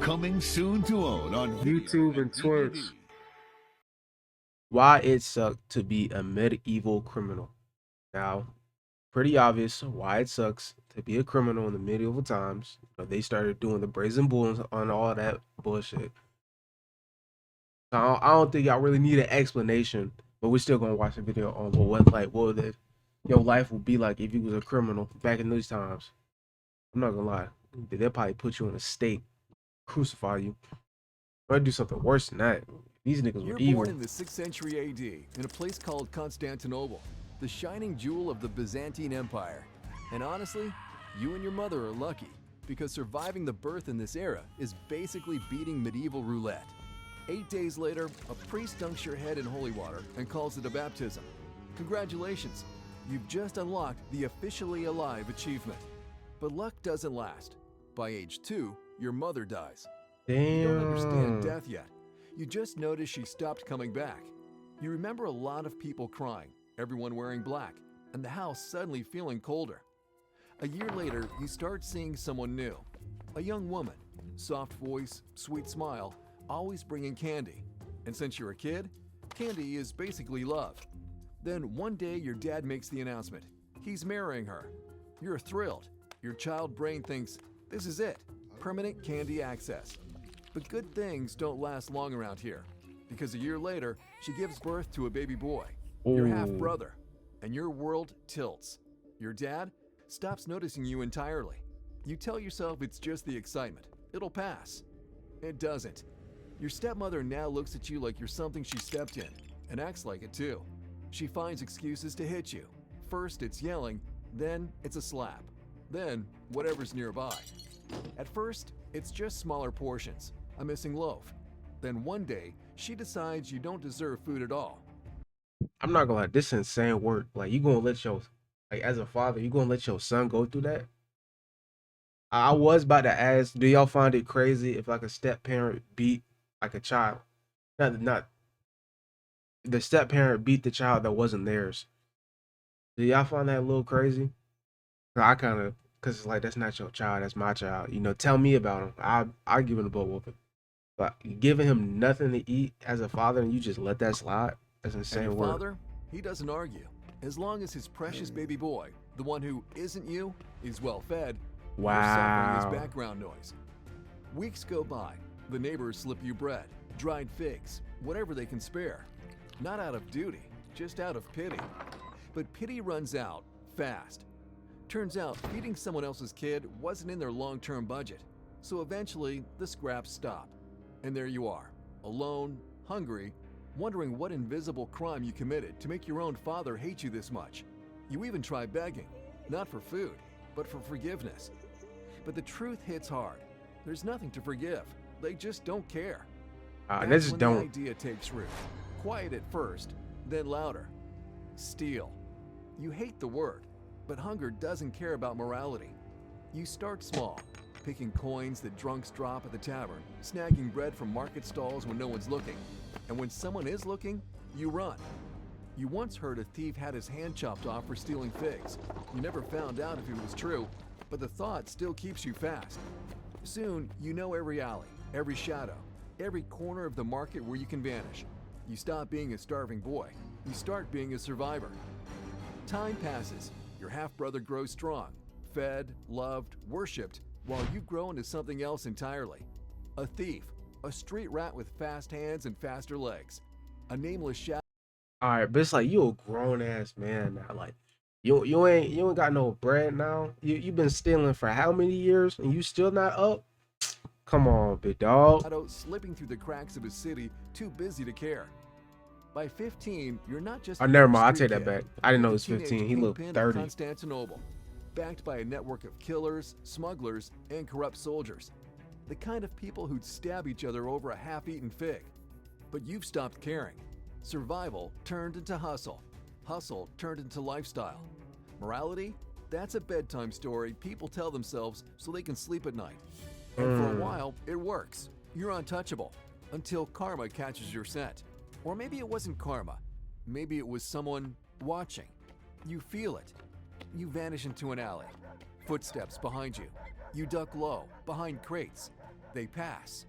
Coming soon to own on YouTube and Twitch. Why it sucked to be a medieval criminal. Now, pretty obvious why it sucks to be a criminal in the medieval times. They started doing the brazen bulls on all that bullshit. So I don't think y'all really need an explanation, but we're still gonna watch the video on your life would be like if you was a criminal back in these times. I'm not gonna lie, they'll probably put you on a stake, crucify you, or do something worse than that. These niggas You're were evil. born in the 6th century AD in a place called Constantinople, the shining jewel of the Byzantine Empire. And honestly, you and your mother are lucky, because surviving the birth in this era is basically beating medieval roulette. 8 days later, a priest dunks your head in holy water and calls it a baptism. Congratulations, you've just unlocked the officially alive achievement. But luck doesn't last. By age 2, your mother dies. You don't understand death yet. You just notice she stopped coming back. You remember a lot of people crying, everyone wearing black, and the house suddenly feeling colder. A year later, you start seeing someone new. A young woman, soft voice, sweet smile, always bringing candy. And since you're a kid, candy is basically love. Then one day your dad makes the announcement. He's marrying her. You're thrilled. Your child brain thinks, this is it, permanent candy access. But good things don't last long around here, because a year later, she gives birth to a baby boy, your half-brother, and your world tilts. Your dad stops noticing you entirely. You tell yourself it's just the excitement. It'll pass. It doesn't. Your stepmother now looks at you like you're something she stepped in, and acts like it too. She finds excuses to hit you. First it's yelling, then it's a slap, then whatever's nearby. At first, it's just smaller portions, a missing loaf. Then one day, she decides you don't deserve food at all. I'm not gonna lie, this insane work. Like you gonna let your as a father, you gonna let your son go through that? I was about to ask, do y'all find it crazy if like a step parent beat like a child? Not the step parent beat the child that wasn't theirs. Do y'all find that a little crazy? I kind of, cause it's like that's not your child, that's my child. Tell me about him. I give him a butt whooping. But giving him nothing to eat as a father and you just let that slide, that's And insane your work. father, he doesn't argue. As long as his precious baby boy, the one who isn't you, is well fed, you're suffering Wow. his background noise. Weeks go by. The neighbors slip you bread, dried figs, whatever they can spare. Not out of duty, just out of pity. But pity runs out fast. Turns out feeding someone else's kid wasn't in their long-term budget. So eventually, the scraps stop. And there you are, alone, hungry, wondering what invisible crime you committed to make your own father hate you this much. You even try begging, not for food, but for forgiveness. But the truth hits hard. There's nothing to forgive. They just don't care. They That's just when don't. the idea takes root. Quiet at first, then louder. Steal. You hate the word, but hunger doesn't care about morality. You start small, picking coins that drunks drop at the tavern, snagging bread from market stalls when no one's looking. And when someone is looking, you run. You once heard a thief had his hand chopped off for stealing figs. You never found out if it was true, but the thought still keeps you fast. Soon, you know every alley, every shadow, every corner of the market where you can vanish. You stop being a starving boy. You start being a survivor. Time passes. Your half-brother grows strong, fed, loved, worshipped, while you grow into something else entirely. A thief, a street rat with fast hands and faster legs. A nameless shadow. All right, but it's like you a grown ass man now. Like you ain't got no bread now. You been stealing for how many years and you still not up? Come on, big dog. Slipping through the cracks of a city too busy to care. By 15, you're not just Oh, a never young mind. I street take that kid. back. I didn't know You're he was the teenage 15. He looked kingpin of 30. Constantinople, backed by a network of killers, smugglers, and corrupt soldiers. The kind of people who'd stab each other over a half-eaten fig. But you've stopped caring. Survival turned into hustle. Hustle turned into lifestyle. Morality? That's a bedtime story people tell themselves so they can sleep at night. And for a while, it works. You're untouchable. Until karma catches your scent. Or maybe it wasn't karma. Maybe it was someone watching. You feel it. You vanish into an alley. Footsteps behind you. You duck low, behind crates. They pass.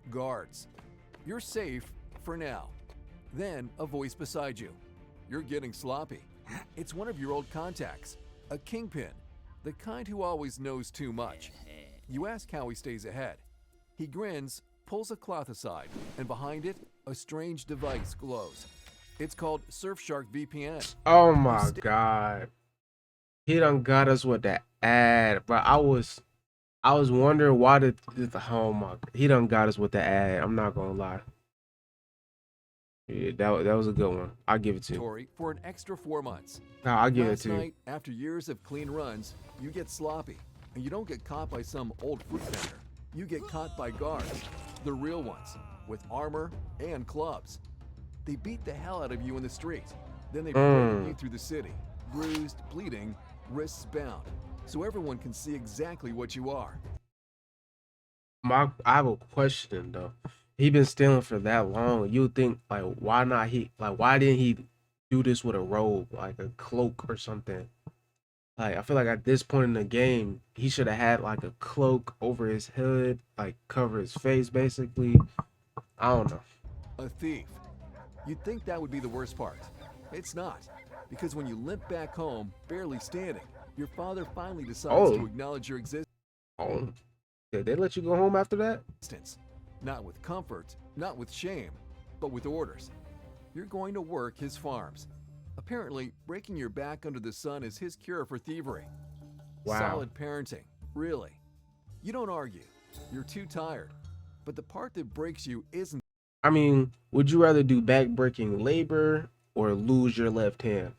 Guards. You're safe for now. Then a voice beside you. You're getting sloppy. It's one of your old contacts, a kingpin, the kind who always knows too much. You ask how he stays ahead. He grins, pulls a cloth aside, and behind it, a strange device glows. It's called Surfshark VPN. Oh my god. He done got us with that ad, but I was wondering why did oh my, he done got us with the ad. I'm not gonna lie. Yeah, that was a good one. I'll give it to you. Tori for an extra 4 months. Nah, I'll give it Last to you. night, after years of clean runs, you get sloppy, and you don't get caught by some old fruit vendor. You get caught by guards, the real ones, with armor and clubs. They beat the hell out of you in the street. Then they parade you through the city, bruised, bleeding, wrists bound, so everyone can see exactly what you are. I have a question though. He been stealing for that long. You would think like why didn't he do this with a robe, like a cloak or something? Like I feel like at this point in the game, he should have had like a cloak over his hood, like cover his face basically. I don't know. A thief. You'd think that would be the worst part. It's not, because when you limp back home, barely standing, your father finally decides to acknowledge your existence. Oh, did they let you go home after that? Not with comfort, not with shame, but with orders. You're going to work his farms. Apparently, breaking your back under the sun is his cure for thievery. Wow. Solid parenting, really. You don't argue. You're too tired. But the part that breaks you isn't I mean, would you rather do back-breaking labor or lose your left hand?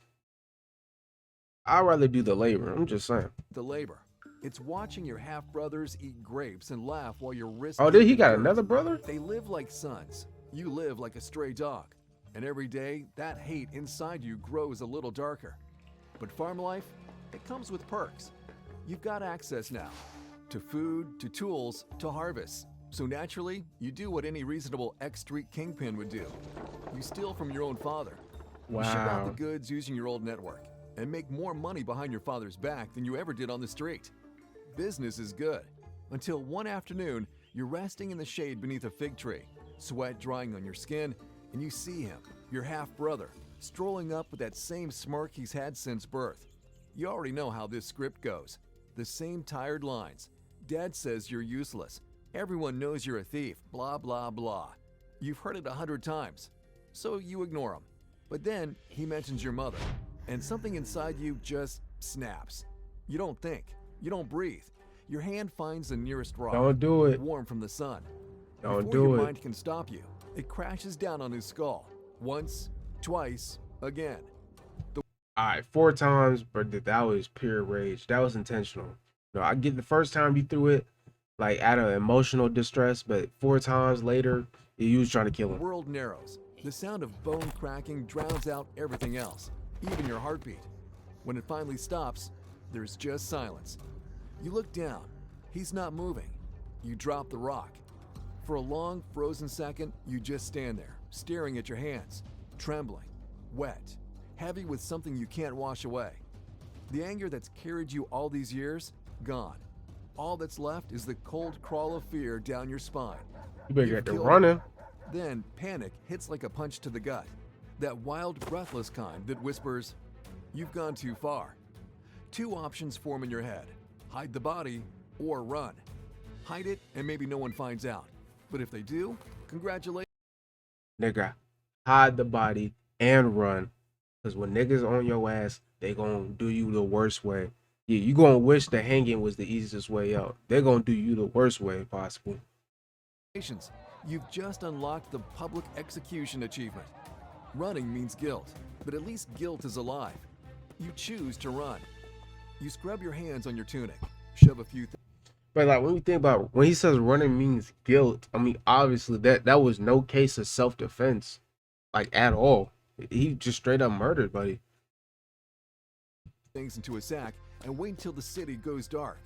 I'd rather do the labor. I'm just saying. the labor. It's watching your half-brothers eat grapes and laugh while your wrists... Oh, did he got another brother? They live like sons. You live like a stray dog. And every day, that hate inside you grows a little darker. But farm life, it comes with perks. You've got access now to food, to tools, to harvests. So naturally, you do what any reasonable ex-street kingpin would do. You steal from your own father. You ship out the Wow. goods using your old network and make more money behind your father's back than you ever did on the street. Business is good. Until one afternoon, you're resting in the shade beneath a fig tree, sweat drying on your skin, and you see him, your half-brother, strolling up with that same smirk he's had since birth. You already know how this script goes. The same tired lines. Dad says you're useless. Everyone knows you're a thief, blah, blah, blah. You've heard it 100 times, so you ignore him. But then he mentions your mother, and something inside you just snaps. You don't think. You don't breathe. Your hand finds the nearest rock. Don't do it. Warm from the sun. Don't Before do your it. mind can stop you, it crashes down on his skull. Once, twice, again. All right, 4 times, but that was pure rage. That was intentional. No, I get the first time you threw it, like out of emotional distress, but 4 times later, you was trying to kill The him. world narrows. The sound of bone cracking drowns out everything else, even your heartbeat. When it finally stops, there's just silence. You look down. He's not moving. You drop the rock. For a long, frozen second, you just stand there, staring at your hands, trembling, wet, heavy with something you can't wash away. The anger that's carried you all these years, gone. All that's left is the cold crawl of fear down your spine. You better You've get to killed running. Then panic hits like a punch to the gut. That wild, breathless kind that whispers, "You've gone too far." 2 options form in your head: hide the body or run. Hide it and maybe no one finds out. But if they do, congratulations. Nigga, hide the body and run. Because when niggas on your ass, they gonna do you the worst way. Yeah, you gonna wish the hanging was the easiest way out. They're gonna do you the worst way possible. You've just unlocked the public execution achievement. Running means guilt, but at least guilt is alive. You choose to run. You scrub your hands on your tunic, shove a few But like when we think about when he says running means guilt, I mean obviously that was no case of self-defense, like at all. He just straight up murdered, buddy. things into a sack and wait until the city goes dark.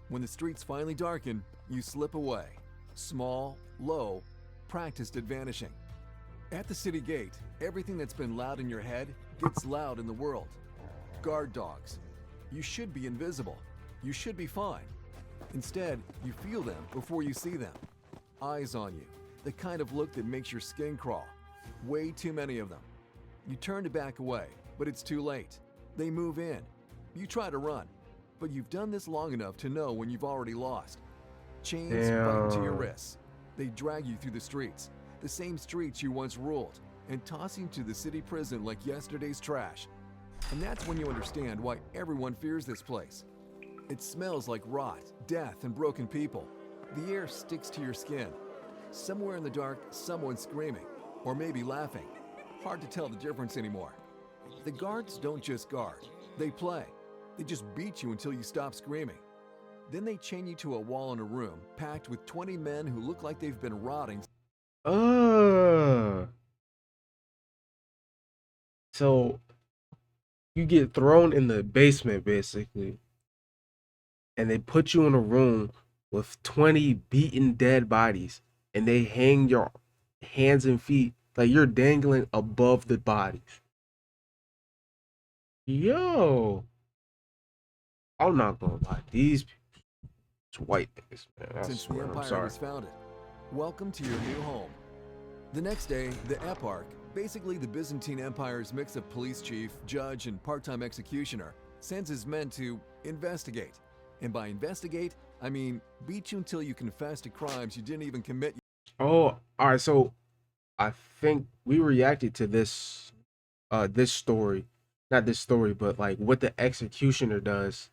When the streets finally darken, you slip away. Small, low, practiced at vanishing. At the city gate, everything that's been loud in your head gets loud in the world. Guard dogs. You should be invisible. You should be fine. Instead, you feel them before you see them. Eyes on you, the kind of look that makes your skin crawl. Way too many of them. You turn to back away, but it's too late. They move in. You try to run, but you've done this long enough to know when you've already lost. Chains bite into your Damn. wrists. They drag you through the streets, the same streets you once ruled, and toss you to the city prison like yesterday's trash. And that's when you understand why everyone fears this place. It smells like rot, death, and broken people. The air sticks to your skin. Somewhere in the dark, someone's screaming, or maybe laughing. Hard to tell the difference anymore. The guards don't just guard, they play. They just beat you until you stop screaming. Then they chain you to a wall in a room packed with 20 men who look like they've been rotting. Uh. So you get thrown in the basement basically, and they put you in a room with 20 beaten dead bodies, and they hang your hands and feet like you're dangling above the bodies. Yo, I'm not gonna lie, these white niggas, man. I Since the swear, I'm empire sorry. was founded. Welcome to your new home. The next day, the Eparch, basically the Byzantine Empire's mix of police chief, judge, and part-time executioner, sends his men to investigate. And by investigate, I mean beat you until you confess to crimes you didn't even commit. Oh, all right. So I think we reacted to this story, not this story, but like what the executioner does.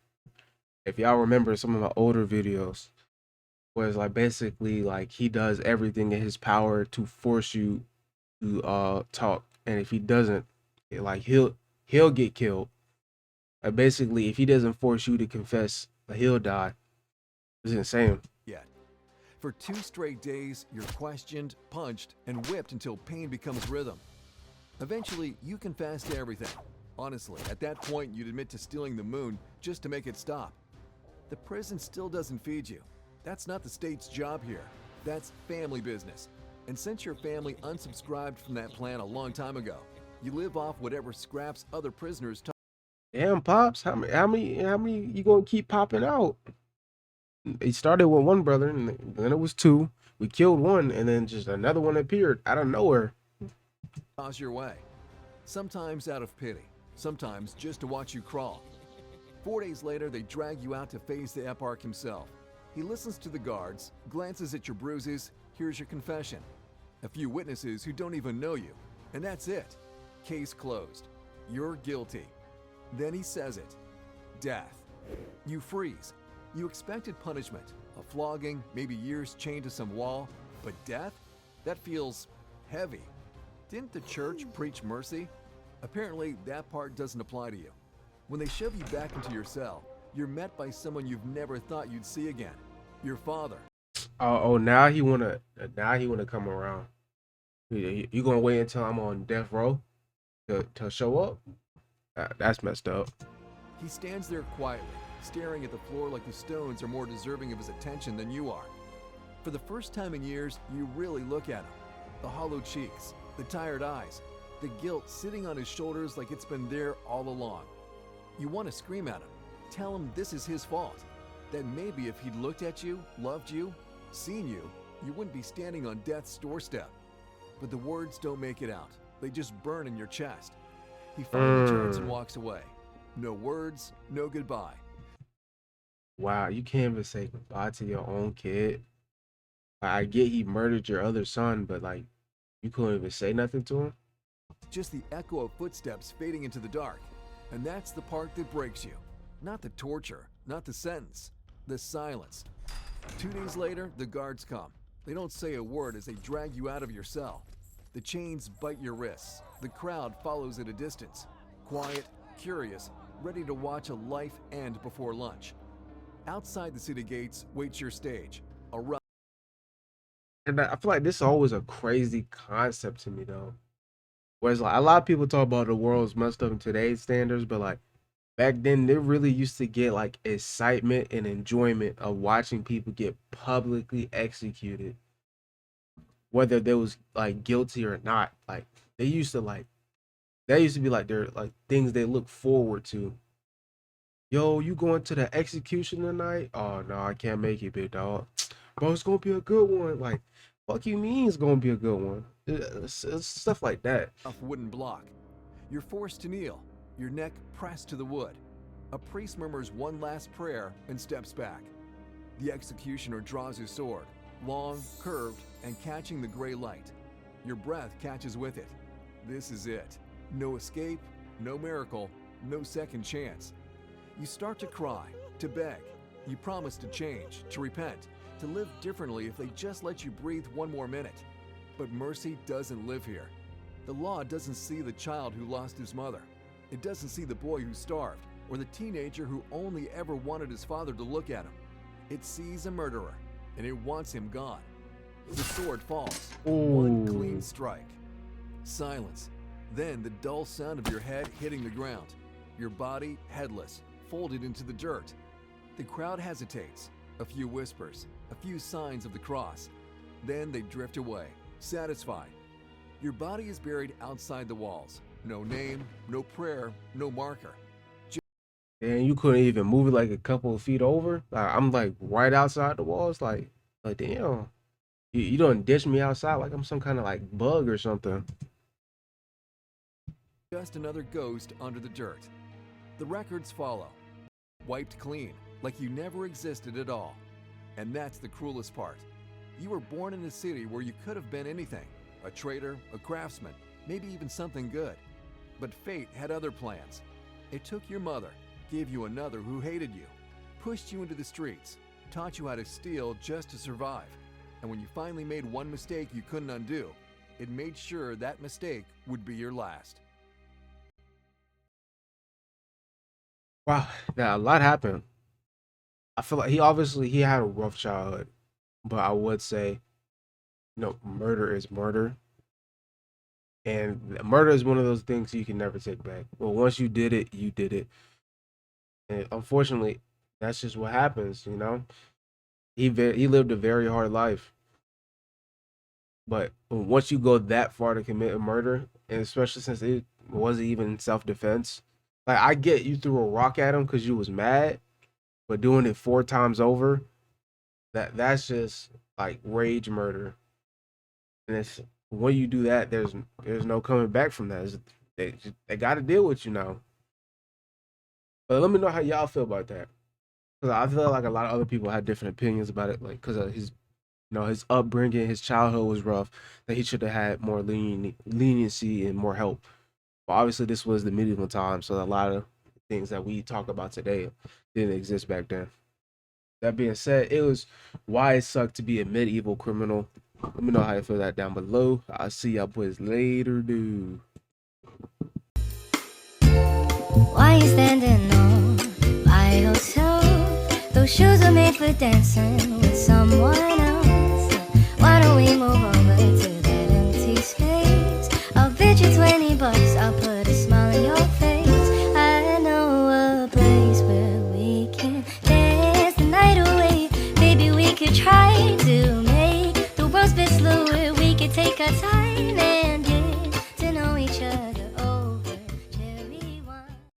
If y'all remember some of my older videos, was like basically like he does everything in his power to force you to talk, and if he doesn't, like he'll get killed. Basically, if he doesn't force you to confess, he'll die. It's insane. Yet. For 2 straight days, you're questioned, punched, and whipped until pain becomes rhythm. Eventually, you confess to everything. Honestly, at that point, you'd admit to stealing the moon just to make it stop. The prison still doesn't feed you. That's not the state's job here. That's family business. And since your family unsubscribed from that plan a long time ago, you live off whatever scraps other prisoners toss. Damn, pops, how many you gonna keep popping out? He started with one brother, and then it was two. We killed one, and then just another one appeared out of nowhere. Your way. Sometimes out of pity, sometimes just to watch you crawl. 4 days later, they drag you out to face the Eparch himself. He listens to the guards, glances at your bruises, hears your confession. A few witnesses who don't even know you, and that's it. Case closed. You're guilty. Then he says it. Death. You freeze. You expected punishment, a flogging, maybe years chained to some wall, but death? That feels heavy. Didn't the church preach mercy? Apparently, that part doesn't apply to you. When they shove you back into your cell, you're met by someone you've never thought you'd see again. Your father. Oh, now he wanna come around. You gonna wait until I'm on death row to show up? That's messed up. He stands there quietly, staring at the floor like the stones are more deserving of his attention than you are. For the first time in years, you really look at him. The hollow cheeks, the tired eyes, the guilt sitting on his shoulders like it's been there all along. You want to scream at him, tell him this is his fault, that maybe if he'd looked at you, loved you, seen you, you wouldn't be standing on death's doorstep. But the words don't make it out. They just burn in your chest. He finally turns and walks away. No words, no goodbye. Wow, you can't even say goodbye to your own kid. I get he murdered your other son, but like you couldn't even say nothing to him. Just the echo of footsteps fading into the dark. And that's the part that breaks you. Not the torture, not the sentence, the silence. 2 days later, the guards come. They don't say a word as they drag you out of your cell. The chains bite your wrists. The crowd follows at a distance. Quiet, curious, ready to watch a life end before lunch. Outside the city gates waits your stage. A rough. And I feel like this is always a crazy concept to me though. Whereas like a lot of people talk about the world's messed up in today's standards, but like back then they really used to get like excitement and enjoyment of watching people get publicly executed, whether they was like guilty or not. Like they used to like that used to be like their like things they look forward to. yo, you going to the execution tonight? Oh no, I can't make it, big dog. Bro, it's gonna be a good one. Like, fuck you mean it's gonna be a good one? It's stuff like that. Off wooden block. You're forced to kneel, your neck pressed to the wood. A priest murmurs one last prayer and steps back. The executioner draws his sword, long, curved, and catching the gray light. Your breath catches with it. This is it. No escape, no miracle, no second chance. You start to cry, to beg. You promise to change, to repent, to live differently if they just let you breathe one more minute. But mercy doesn't live here. The law doesn't see the child who lost his mother. It doesn't see the boy who starved, or the teenager who only ever wanted his father to look at him. It sees a murderer, and it wants him gone. The sword falls. One clean strike. Silence. Then the dull sound of your head hitting the ground. Your body headless, folded into the dirt. The crowd hesitates. A few whispers, a few signs of the cross. Then they drift away, satisfied. Your body is buried outside the walls. No name, no prayer, no marker. And you couldn't even move it like a couple of feet over. Like, I'm like right outside the walls. Like damn, you don't ditch me outside like I'm some kind of like bug or something. Just another ghost under the dirt. The records follow. Wiped clean, like you never existed at all. And that's the cruelest part. You were born in a city where you could have been anything. A trader, a craftsman, maybe even something good. But fate had other plans. It took your mother, gave you another who hated you, pushed you into the streets, taught you how to steal just to survive. And when you finally made one mistake you couldn't undo, it made sure that mistake would be your last. Wow, yeah, a lot happened. I feel like he had a rough childhood, but I would say, murder is murder, and murder is one of those things you can never take back. But once you did it, you did it, and unfortunately, that's just what happens. He lived a very hard life, but once you go that far to commit a murder, and especially since it wasn't even self-defense, like I get you threw a rock at him because you was mad, but doing it 4 times over, that's just like rage murder. And it's when you do that, there's no coming back from that. They got to deal with you now. But let me know how y'all feel about that, because I feel like a lot of other people had different opinions about it, like because of his upbringing, his childhood was rough, that he should have had more leniency and more help. But obviously, this was the medieval time, so a lot of things that we talk about today didn't exist back then. That being said, it was why it sucked to be a medieval criminal. Let me know how you feel that down below. I'll see y'all boys later, dude. Why you standing on by yourself? Those shoes are made for dancing with someone else. Why don't we move over to that empty space? I'll bet you $20, I'll put a smile on your face. I know a place where we can dance the night away. Maybe we could try to